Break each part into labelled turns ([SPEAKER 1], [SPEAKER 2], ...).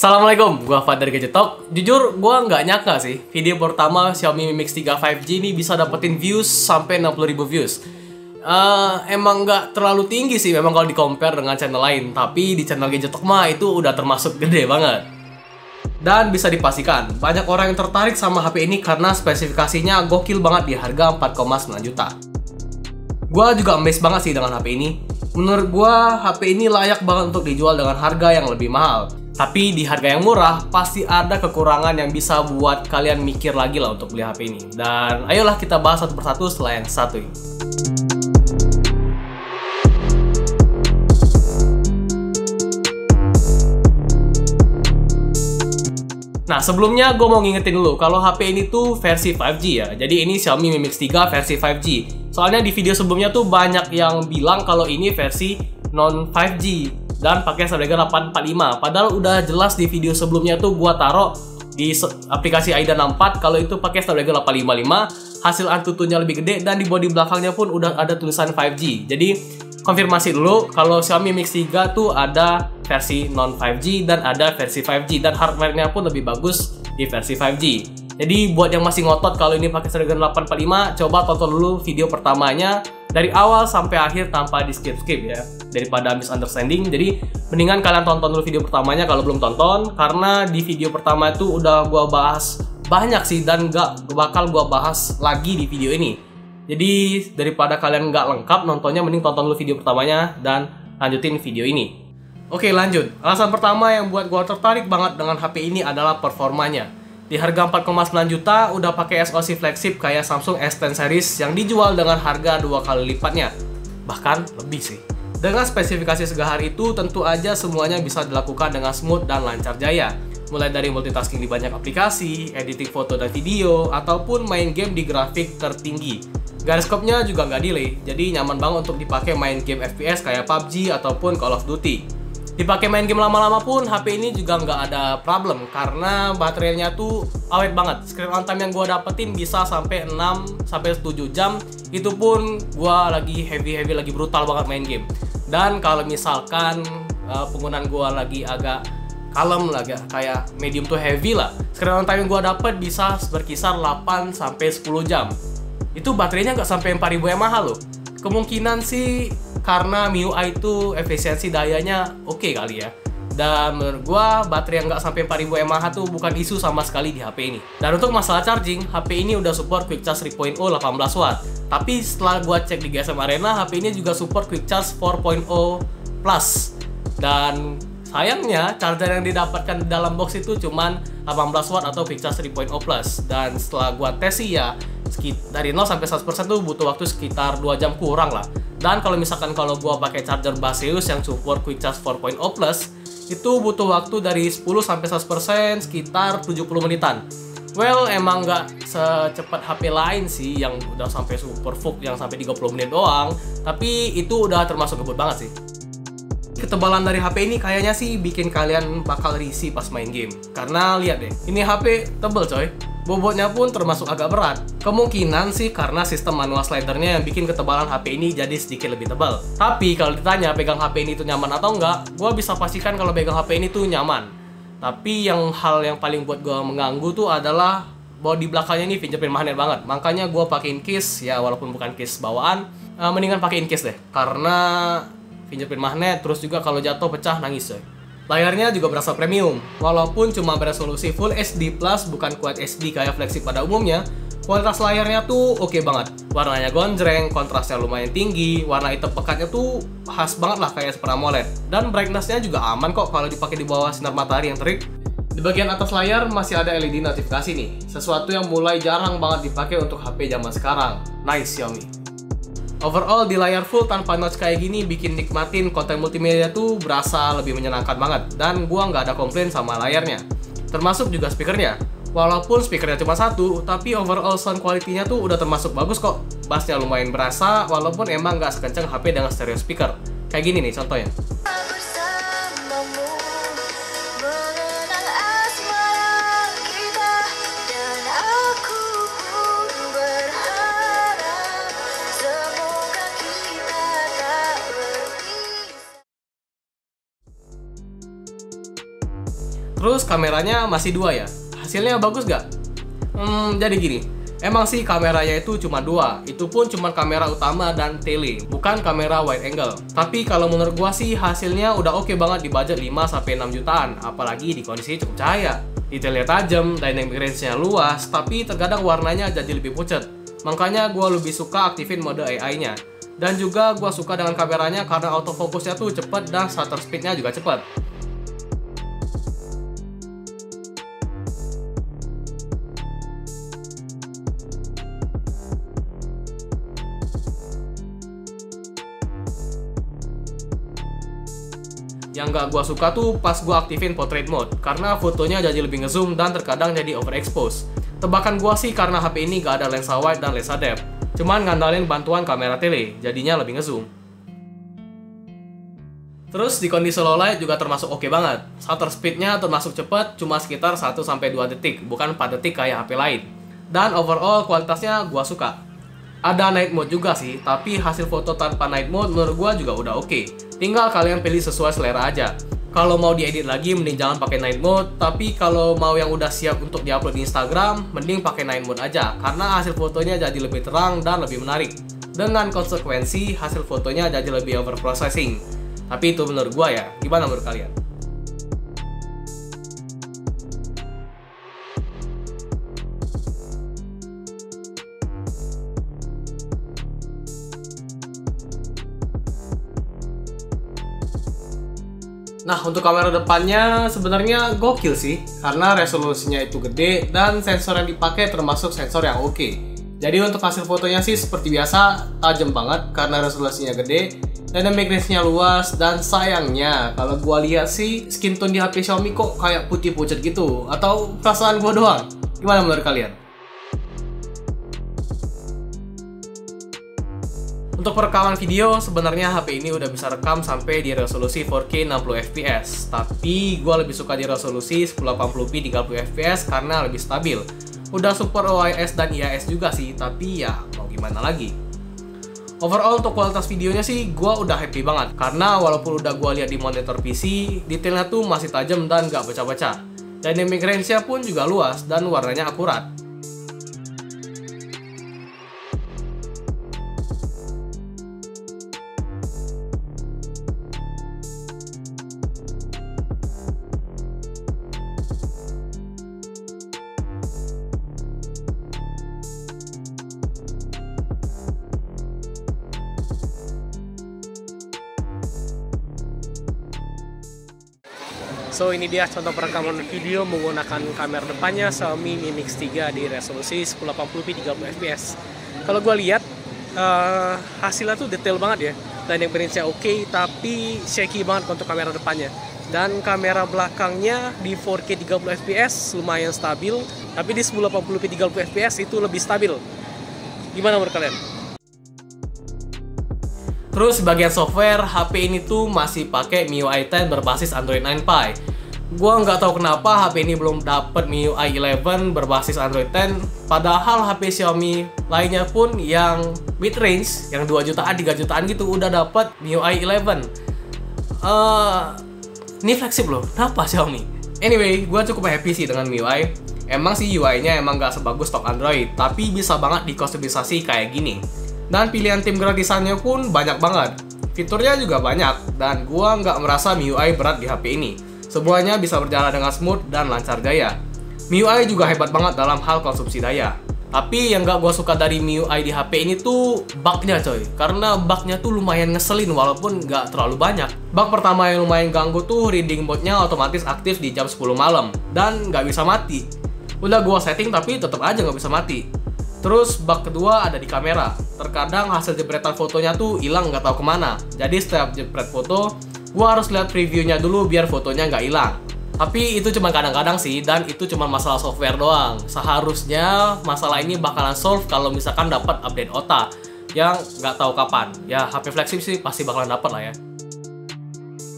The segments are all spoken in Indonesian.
[SPEAKER 1] Assalamualaikum, gua Fad dari Gadget Talk. Jujur, gua nggak nyangka sih video pertama Xiaomi Mi Mix 3 5G ini bisa dapetin views sampai 60.000 views. Emang nggak terlalu tinggi sih memang kalau di-compare dengan channel lain, tapi di channel Gadget Talk mah itu udah termasuk gede banget. Dan bisa dipastikan, banyak orang yang tertarik sama HP ini karena spesifikasinya gokil banget di harga 4,9 juta. Gua juga amazed banget sih dengan HP ini. Menurut gua, HP ini layak banget untuk dijual dengan harga yang lebih mahal. Tapi di harga yang murah, pasti ada kekurangan yang bisa buat kalian mikir lagi lah untuk beli HP ini. Dan ayolah kita bahas satu persatu setelah yang satu ini. Nah, sebelumnya gue mau ngingetin dulu kalau HP ini tuh versi 5G ya. Jadi ini Xiaomi Mi Mix 3 versi 5G. Soalnya di video sebelumnya tuh banyak yang bilang kalau ini versi non 5G dan pakai Snapdragon 845. Padahal udah jelas di video sebelumnya tuh gua taruh di aplikasi AIDA 64 kalau itu pakai Snapdragon 855, hasil Antutunya lebih gede dan di bodi belakangnya pun udah ada tulisan 5G. Jadi konfirmasi dulu kalau Xiaomi Mix 3 tuh ada versi non 5G dan ada versi 5G dan hardware-nya pun lebih bagus di versi 5G. Jadi buat yang masih ngotot kalau ini pakai Snapdragon 845, coba tonton dulu video pertamanya dari awal sampai akhir tanpa di skip-skip ya, daripada misunderstanding. Jadi mendingan kalian tonton dulu video pertamanya kalau belum tonton, karena di video pertama itu udah gua bahas banyak sih dan gak bakal gua bahas lagi di video ini. Jadi daripada kalian nggak lengkap nontonnya, mending tonton dulu video pertamanya dan lanjutin video ini. Oke, lanjut. Alasan pertama yang buat gua tertarik banget dengan HP ini adalah performanya. Di harga 4,9 juta udah pakai SoC flagship kayak Samsung S10 series yang dijual dengan harga 2 kali lipatnya. Bahkan lebih sih. Dengan spesifikasi segahar itu tentu aja semuanya bisa dilakukan dengan smooth dan lancar jaya. Mulai dari multitasking di banyak aplikasi, editing foto dan video, ataupun main game di grafik tertinggi. Gyroscope-nya juga nggak delay, jadi nyaman banget untuk dipakai main game FPS kayak PUBG ataupun Call of Duty. Dipakai main game lama-lama pun HP ini juga nggak ada problem karena baterainya tuh awet banget. Screen on time yang gue dapetin bisa sampai 6-7 jam. Itu pun gue lagi heavy lagi brutal banget main game. Dan kalau misalkan penggunaan gue lagi agak kalem lah, kayak medium to heavy lah, screen on time yang gue dapet bisa berkisar 8-10 jam. Itu baterainya nggak sampai 4000 mAh loh. Kemungkinan sih karena MIUI itu efisiensi dayanya oke kali ya. Dan menurut gua baterai yang nggak sampai 4000 mAh tuh bukan isu sama sekali di HP ini. Dan untuk masalah charging, HP ini udah support Quick Charge 3.0 18 watt. Tapi setelah gua cek di GSM Arena, HP ini juga support Quick Charge 4.0 plus. Dan sayangnya charger yang didapatkan di dalam box itu cuman 18 watt atau Quick Charge 3.0 plus. Dan setelah gua tes sih ya, dari 0 sampai 100% tuh butuh waktu sekitar 2 jam kurang lah. Dan kalau misalkan kalau gua pakai charger Baseus yang support Quick Charge 4.0 plus, itu butuh waktu dari 10 sampai 100% sekitar 70 menitan. Well, emang nggak secepat HP lain sih yang udah sampai super full yang sampai 30 menit doang, tapi itu udah termasuk ngebut banget sih. Ketebalan dari HP ini kayaknya sih bikin kalian bakal risih pas main game. Karena lihat deh, ini HP tebel coy. Bobotnya pun termasuk agak berat. Kemungkinan sih karena sistem manual slidernya yang bikin ketebalan HP ini jadi sedikit lebih tebal. Tapi kalau ditanya pegang HP ini tuh nyaman atau enggak, gue bisa pastikan kalau pegang HP ini tuh nyaman. Tapi hal yang paling buat gue mengganggu tuh adalah bodi belakangnya ini fingerprint magnet banget. Makanya gue pakein case, ya walaupun bukan case bawaan, mendingan pakein case deh. Karena fingerprint magnet, terus juga kalau jatuh pecah nangis coy. Layarnya juga berasa premium, walaupun cuma beresolusi Full HD Plus bukan Quad HD kayak flagship pada umumnya. Kualitas layarnya tuh oke banget. Warnanya gonjreng, kontrasnya lumayan tinggi, warna hitam pekatnya tuh khas banget lah kayak Super AMOLED. Dan brightness-nya juga aman kok kalau dipakai di bawah sinar matahari yang terik. Di bagian atas layar masih ada LED notifikasi nih, sesuatu yang mulai jarang banget dipakai untuk HP zaman sekarang. Nice Xiaomi. Overall di layar full tanpa notch kayak gini bikin nikmatin konten multimedia tuh berasa lebih menyenangkan banget. Dan gua nggak ada komplain sama layarnya. Termasuk juga speakernya. Walaupun speakernya cuma satu, tapi overall sound quality-nya tuh udah termasuk bagus kok. Bassnya lumayan berasa, walaupun emang nggak sekencang HP dengan stereo speaker. Kayak gini nih contohnya. Terus kameranya masih 2 ya. Hasilnya bagus gak? Jadi gini, emang sih kameranya itu cuma 2, itu pun cuma kamera utama dan tele, bukan kamera wide angle. Tapi kalau menurut gua sih hasilnya udah oke banget di budget 5-6 jutaan, apalagi di kondisi cukup cahaya. Detailnya tajam, dynamic range-nya luas, tapi terkadang warnanya jadi lebih pucat. Makanya gua lebih suka aktifin mode AI-nya. Dan juga gua suka dengan kameranya karena autofocusnya tuh cepet dan shutter speed-nya juga cepet. Yang gak gua suka tuh pas gua aktifin portrait mode, karena fotonya jadi lebih ngezoom dan terkadang jadi overexpose. Tebakan gua sih karena HP ini gak ada lensa wide dan lensa depth, cuman ngandalin bantuan kamera tele, jadinya lebih ngezoom. Terus di kondisi low light juga termasuk oke banget. Shutter speednya termasuk cepat, cuma sekitar 1-2 detik, bukan 4 detik kayak HP lain. Dan overall kualitasnya gua suka. Ada night mode juga sih, tapi hasil foto tanpa night mode menurut gua juga udah oke. Tinggal kalian pilih sesuai selera aja. Kalau mau diedit lagi mending jangan pakai night mode, tapi kalau mau yang udah siap untuk diupload di Instagram, mending pakai night mode aja karena hasil fotonya jadi lebih terang dan lebih menarik. Dengan konsekuensi hasil fotonya jadi lebih overprocessing. Tapi itu menurut gua ya. Gimana menurut kalian? Nah, untuk kamera depannya sebenarnya gokil sih, karena resolusinya itu gede dan sensor yang dipakai termasuk sensor yang oke. Jadi untuk hasil fotonya sih seperti biasa, tajam banget karena resolusinya gede, dynamic range-nya luas, dan sayangnya kalau gua lihat sih skin tone di HP Xiaomi kok kayak putih pucat gitu, atau perasaan gua doang. Gimana menurut kalian? Untuk perekaman video, sebenarnya HP ini udah bisa rekam sampai di resolusi 4K 60fps. Tapi gue lebih suka di resolusi 1080p 30fps karena lebih stabil. Udah support OIS dan IIS juga sih, tapi ya mau gimana lagi. Overall untuk kualitas videonya sih gue udah happy banget. Karena walaupun udah gue lihat di monitor PC, detailnya tuh masih tajam dan gak pecah-pecah. Dynamic range-nya pun juga luas dan warnanya akurat. So ini dia contoh perekaman video menggunakan kamera depannya Xiaomi Mi Mix 3 di resolusi 1080p 30fps. Kalau gue lihat hasilnya tuh detail banget ya. Dan yang range-nya oke, tapi shaky banget untuk kamera depannya. Dan kamera belakangnya di 4K 30fps lumayan stabil, tapi di 1080p 30fps itu lebih stabil. Gimana menurut kalian? Terus bagian software, HP ini tuh masih pakai MIUI 10 berbasis Android 9 Pie. Gua nggak tahu kenapa HP ini belum dapat MIUI 11 berbasis Android 10, padahal HP Xiaomi lainnya pun yang mid range, yang 2 jutaan, 3 jutaan gitu udah dapat MIUI 11. Ini fleksibel loh, kenapa Xiaomi? Anyway, gua cukup happy sih dengan MIUI. Emang sih UI-nya emang nggak sebagus stok Android, tapi bisa banget dikustomisasi kayak gini. Dan pilihan tim gratisannya pun banyak banget. Fiturnya juga banyak, dan gua nggak merasa MIUI berat di HP ini. Semuanya bisa berjalan dengan smooth dan lancar jaya. MIUI juga hebat banget dalam hal konsumsi daya. Tapi yang nggak gua suka dari MIUI di HP ini tuh bugnya coy. Karena bugnya tuh lumayan ngeselin walaupun nggak terlalu banyak. Bug pertama yang lumayan ganggu tuh reading mode-nya otomatis aktif di jam 10 malam. Dan nggak bisa mati. Udah gua setting tapi tetap aja nggak bisa mati. Terus bug kedua ada di kamera. Terkadang hasil jepretan fotonya tuh hilang nggak tahu kemana. Jadi setiap jepret foto, gua harus lihat previewnya dulu biar fotonya nggak hilang. Tapi itu cuma kadang-kadang sih, dan itu cuma masalah software doang. Seharusnya masalah ini bakalan solve kalau misalkan dapat update OTA yang nggak tahu kapan. Ya HP flagship sih pasti bakalan dapat lah ya.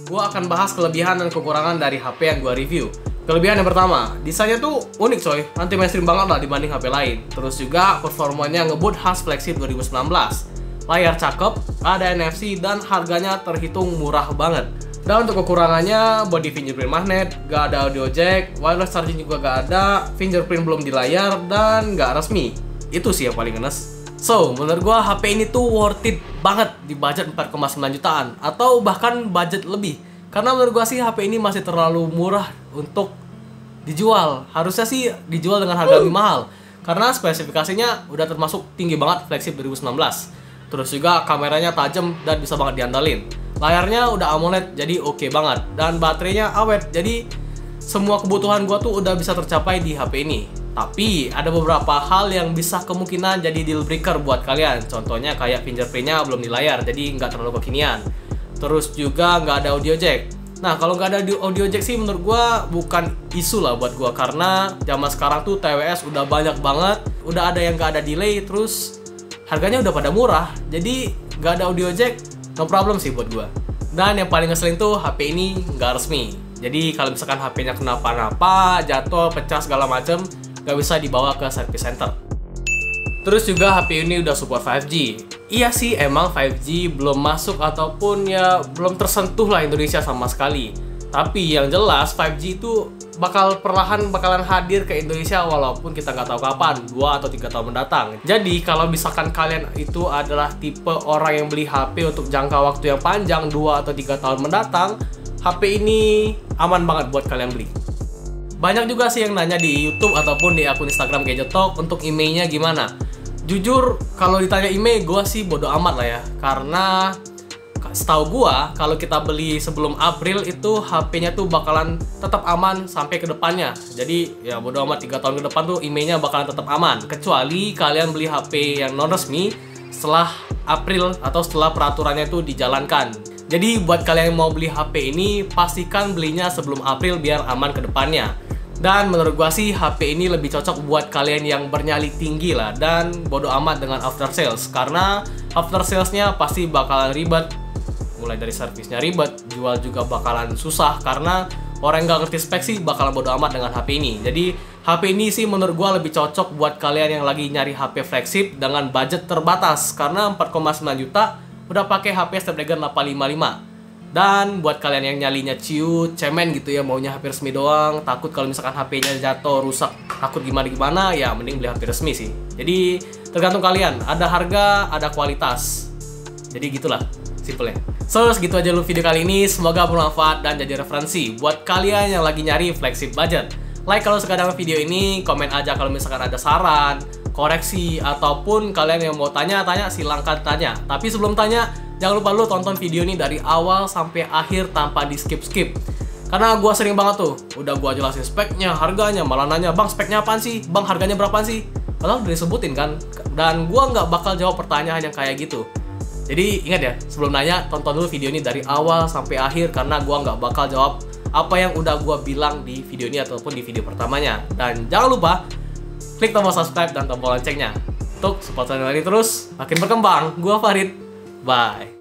[SPEAKER 1] Gua akan bahas kelebihan dan kekurangan dari HP yang gua review. Kelebihan yang pertama, desainnya tuh unik coy, anti mainstream banget lah dibanding HP lain. Terus juga performanya ngebut khas flagship 2019. Layar cakep, ada NFC, dan harganya terhitung murah banget. Dan untuk kekurangannya, body fingerprint magnet, gak ada audio jack, wireless charging juga gak ada, fingerprint belum di layar, dan gak resmi. Itu sih yang paling ngenes. So, menurut gua HP ini tuh worth it banget di budget 4,9 jutaan atau bahkan budget lebih. Karena menurut gua sih HP ini masih terlalu murah untuk dijual. Harusnya sih dijual dengan harga lebih mahal. Karena spesifikasinya udah termasuk tinggi banget flagship 2019. Terus juga kameranya tajam dan bisa banget diandalin. Layarnya udah AMOLED jadi oke banget. Dan baterainya awet. Jadi semua kebutuhan gua tuh udah bisa tercapai di HP ini. Tapi ada beberapa hal yang bisa kemungkinan jadi deal breaker buat kalian. Contohnya kayak fingerprintnya belum di layar, jadi nggak terlalu kekinian. Terus juga nggak ada audio jack. Nah, kalau nggak ada audio jack sih menurut gua bukan isu lah buat gua, karena zaman sekarang tuh TWS udah banyak banget, udah ada yang nggak ada delay, terus harganya udah pada murah, jadi nggak ada audio jack no problem sih buat gua. Dan yang paling ngeselin tuh HP ini nggak resmi, jadi kalau misalkan HP-nya kenapa-napa, jatuh, pecah segala macem, nggak bisa dibawa ke service center. Terus juga HP ini udah support 5G. Iya sih, emang 5G belum masuk ataupun ya belum tersentuh lah Indonesia sama sekali. Tapi yang jelas 5G itu bakalan hadir ke Indonesia walaupun kita nggak tahu kapan, 2 atau 3 tahun mendatang. Jadi kalau misalkan kalian itu adalah tipe orang yang beli HP untuk jangka waktu yang panjang, 2 atau 3 tahun mendatang, HP ini aman banget buat kalian beli. Banyak juga sih yang nanya di YouTube ataupun di akun Instagram Gadget Talk untuk emailnya gimana. Jujur, kalau ditanya email, gue sih bodo amat lah ya. Karena setahu gue, kalau kita beli sebelum April itu HP-nya tuh bakalan tetap aman sampai ke depannya. Jadi ya bodo amat, 3 tahun ke depan tuh emailnya bakalan tetap aman. Kecuali kalian beli HP yang non resmi setelah April atau setelah peraturannya itu dijalankan. Jadi buat kalian yang mau beli HP ini, pastikan belinya sebelum April biar aman ke depannya. Dan menurut gua sih HP ini lebih cocok buat kalian yang bernyali tinggi lah, dan bodo amat dengan after sales, karena after salesnya pasti bakalan ribet. Mulai dari servisnya ribet, jual juga bakalan susah, karena orang yang nggak ngerti spek sih bakalan bodo amat dengan HP ini. Jadi HP ini sih menurut gua lebih cocok buat kalian yang lagi nyari HP flagship dengan budget terbatas, karena 4,9 juta udah pakai HP Snapdragon 855. Dan buat kalian yang nyalinya ciut, cemen gitu ya, maunya HP resmi doang, takut kalau misalkan HP-nya jatuh, rusak, takut gimana-gimana, ya mending beli HP resmi sih. Jadi tergantung kalian, ada harga, ada kualitas. Jadi gitulah, simpelnya. So, segitu aja dulu video kali ini, semoga bermanfaat dan jadi referensi buat kalian yang lagi nyari flagship budget. Like kalau suka dengan video ini, komen aja kalau misalkan ada saran, koreksi, ataupun kalian yang mau tanya-tanya, silahkan tanya. Tapi sebelum tanya, jangan lupa lu tonton video ini dari awal sampai akhir tanpa di skip-skip. Karena gua sering banget tuh, udah gua jelasin speknya, harganya, malah nanya, "Bang, speknya apaan sih? Bang, harganya berapaan sih?" Padahal udah disebutin kan. Dan gua nggak bakal jawab pertanyaan yang kayak gitu. Jadi ingat ya, sebelum nanya, tonton dulu video ini dari awal sampai akhir, karena gua nggak bakal jawab apa yang udah gua bilang di video ini ataupun di video pertamanya. Dan jangan lupa klik tombol subscribe dan tombol loncengnya untuk support channel ini terus makin berkembang. Gua Farid. Bye.